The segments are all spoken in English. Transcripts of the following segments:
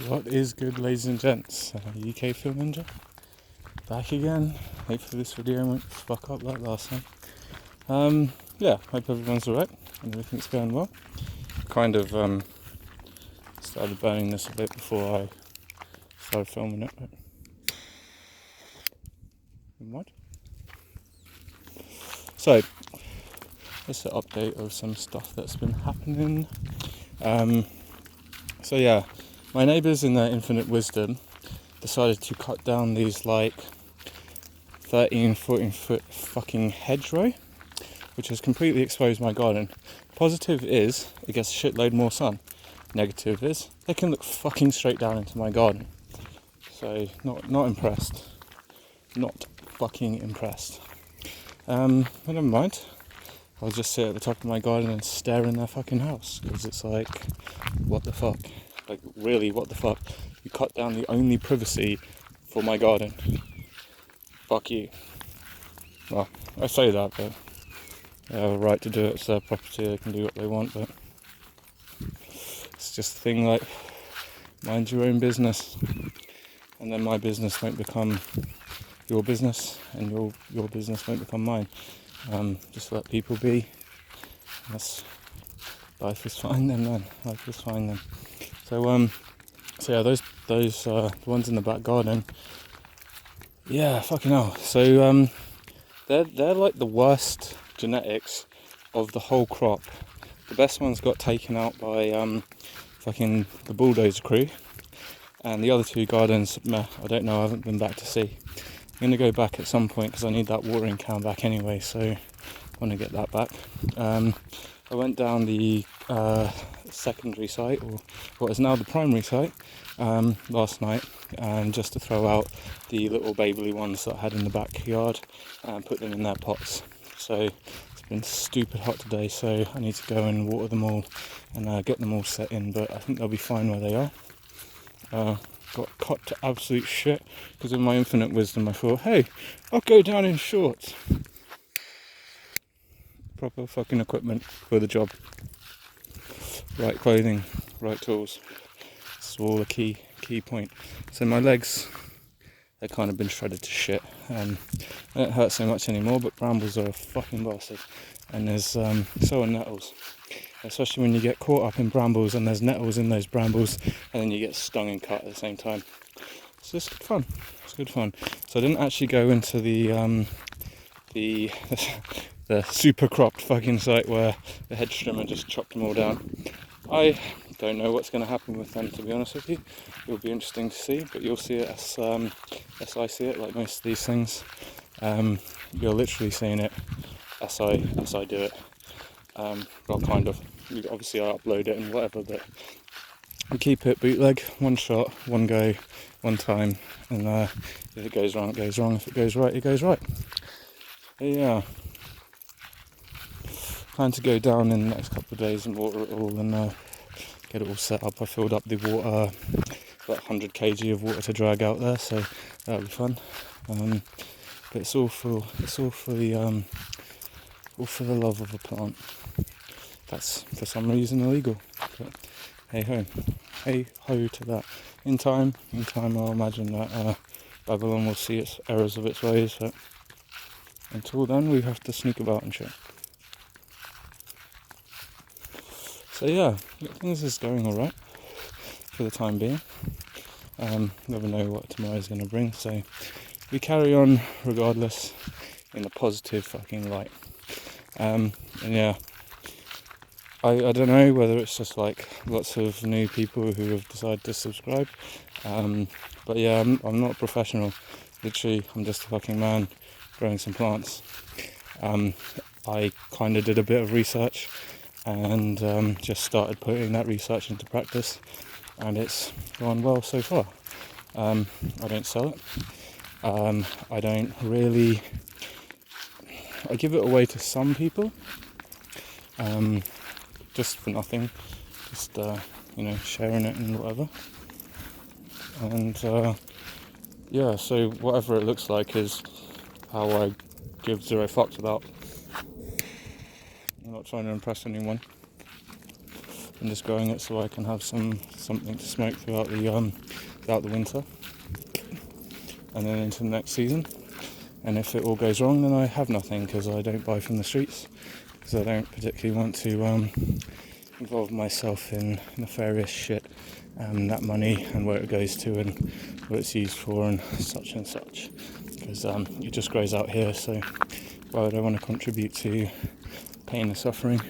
What is good, ladies and gents? UKFN Ninja back again. Hopefully this video won't fuck up like last time. Hope everyone's alright and everything's going well. Kind of started burning this a bit before I started filming it. But what? So, just an update of some stuff that's been happening. My neighbours in their infinite wisdom decided to cut down these 13, 14 foot fucking hedgerow, which has completely exposed my garden. Positive is, it gets a shitload more sun. Negative is, they can look fucking straight down into my garden. So, not impressed. Not fucking impressed. But never mind. I'll just sit at the top of my garden and stare in their fucking house, because it's like, what the fuck? Like, really, what the fuck? You cut down the only privacy for my garden. Fuck you. Well, I say that, but they have a right to do it. It's their property, they can do what they want, but it's just a thing like, mind your own business, and then my business won't become your business, and your business won't become mine. Just let people be. That's, life is fine then, man. Life is fine then. So those the ones in the back garden. Yeah, fucking hell. So they're like the worst genetics of the whole crop. The best ones got taken out by fucking the bulldozer crew, and the other two gardens, meh, I don't know. I haven't been back to see. I'm gonna go back at some point because I need that watering can back anyway. So I want to get that back. I went down the secondary site, or what is now the primary site, last night, just to throw out the little baby ones that I had in the backyard and put them in their pots. So it's been stupid hot today, so I need to go and water them all and get them all set in, but I think they'll be fine where they are. Got cut to absolute shit because in my infinite wisdom I thought, hey, I'll go down in shorts. Proper fucking equipment for the job. Right clothing, right tools. It's all a key point. So my legs, they've kind of been shredded to shit. They don't hurt so much anymore, but brambles are a fucking bastard. And there's so are nettles. Especially when you get caught up in brambles and there's nettles in those brambles, and then you get stung and cut at the same time. So it's good fun. It's good fun. So I didn't actually go into the super cropped fucking site where the hedge trimmer just chopped them all down. I don't know what's going to happen with them, to be honest with you. It'll be interesting to see, but you'll see it as I see it, like most of these things. You're literally seeing it as I do it. Well, kind of. Obviously I upload it and whatever, but we keep it bootleg, one shot, one go, one time, and if it goes wrong, it goes wrong. If it goes right, it goes right. Yeah. Plan to go down in the next couple of days and water it all and get it all set up. I filled up the water, about 100 kg of water to drag out there, so that'll be fun. But it's all for the love of a plant. That's for some reason illegal, but hey ho to that. In time I'll imagine that Babylon will see its errors of its ways, but until then we have to sneak about and shit. So yeah, things is going alright for the time being. Never know what tomorrow's going to bring, so we carry on regardless in a positive fucking light. And yeah, I don't know whether it's just like lots of new people who have decided to subscribe, but yeah, I'm not a professional. Literally, I'm just a fucking man growing some plants. I kind of did a bit of research and just started putting that research into practice, and it's gone well so far. I don't sell it. I don't really. I give it away to some people. Just for nothing, just sharing it and whatever, and so whatever it looks like is how I give zero fucks about. I'm not trying to impress anyone. I'm just growing it so I can have something to smoke throughout the winter and then into the next season. And if it all goes wrong, then I have nothing, because I don't buy from the streets, because I don't particularly want to involve myself in nefarious shit, that money and where it goes to and what it's used for and such, because it just grows out here. So why would I want to contribute to pain and suffering,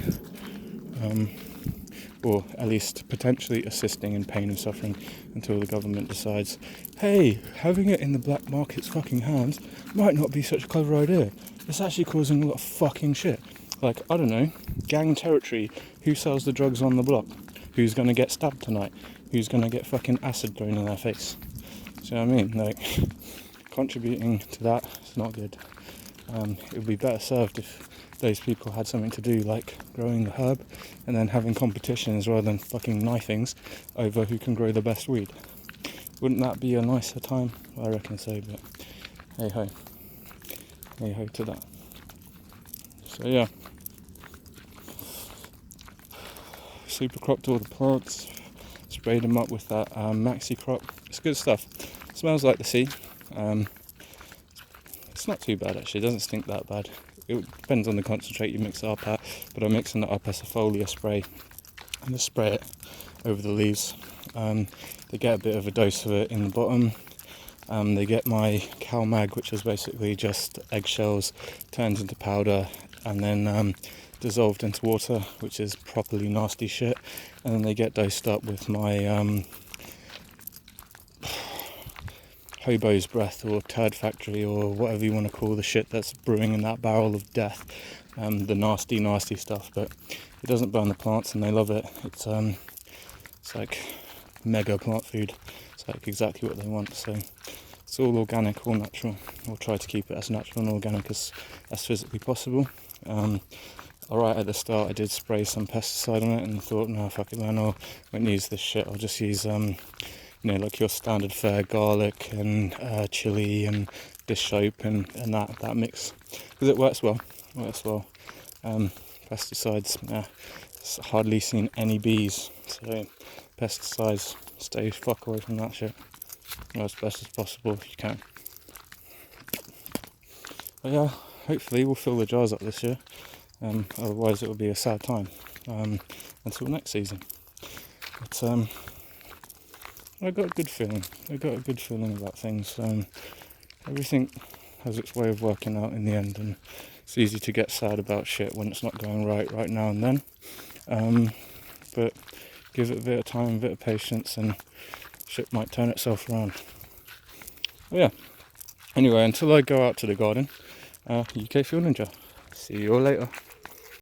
or at least potentially assisting in pain and suffering until the government decides, hey, having it in the black market's fucking hands might not be such a clever idea. It's actually causing a lot of fucking shit. Like, I don't know, gang territory, who sells the drugs on the block? Who's going to get stabbed tonight? Who's going to get fucking acid thrown in their face? Do you know what I mean? Like, contributing to that is not good. It would be better served if those people had something to do, like growing the herb and then having competitions rather than fucking knifings over who can grow the best weed. Wouldn't that be a nicer time? I reckon so, but hey ho to that. So yeah, super cropped all the plants, sprayed them up with that maxi crop. It's good stuff. It smells like the sea. It's not too bad actually, it doesn't stink that bad. It depends on the concentrate you mix it up at, but I'm mixing it up as a foliar spray and just spray it over the leaves. They get a bit of a dose of it in the bottom. They get my CalMag, which is basically just eggshells turned into powder and then dissolved into water, which is properly nasty shit. And then they get dosed up with my hobo's breath or turd factory or whatever you want to call the shit that's brewing in that barrel of death. The nasty stuff, but it doesn't burn the plants and they love it. It's like mega plant food. It's like exactly what they want. So it's all organic, all natural. We'll try to keep it as natural and organic as physically possible. Alright, at the start I did spray some pesticide on it and thought, no, fuck it man, I won't use this shit. I'll just use like your standard fare garlic and chili and dish soap and that mix, because it works well. Pesticides, it's hardly seen any bees, so pesticides, stay fuck away from that shit as best as possible if you can. But yeah, hopefully we'll fill the jars up this year, otherwise it will be a sad time until next season. But I got a good feeling about things. Everything has its way of working out in the end, and it's easy to get sad about shit when it's not going right now and then. But give it a bit of time, a bit of patience, and shit might turn itself around. But yeah. Anyway, until I go out to the garden, UK Fuel Ninja. See you all later.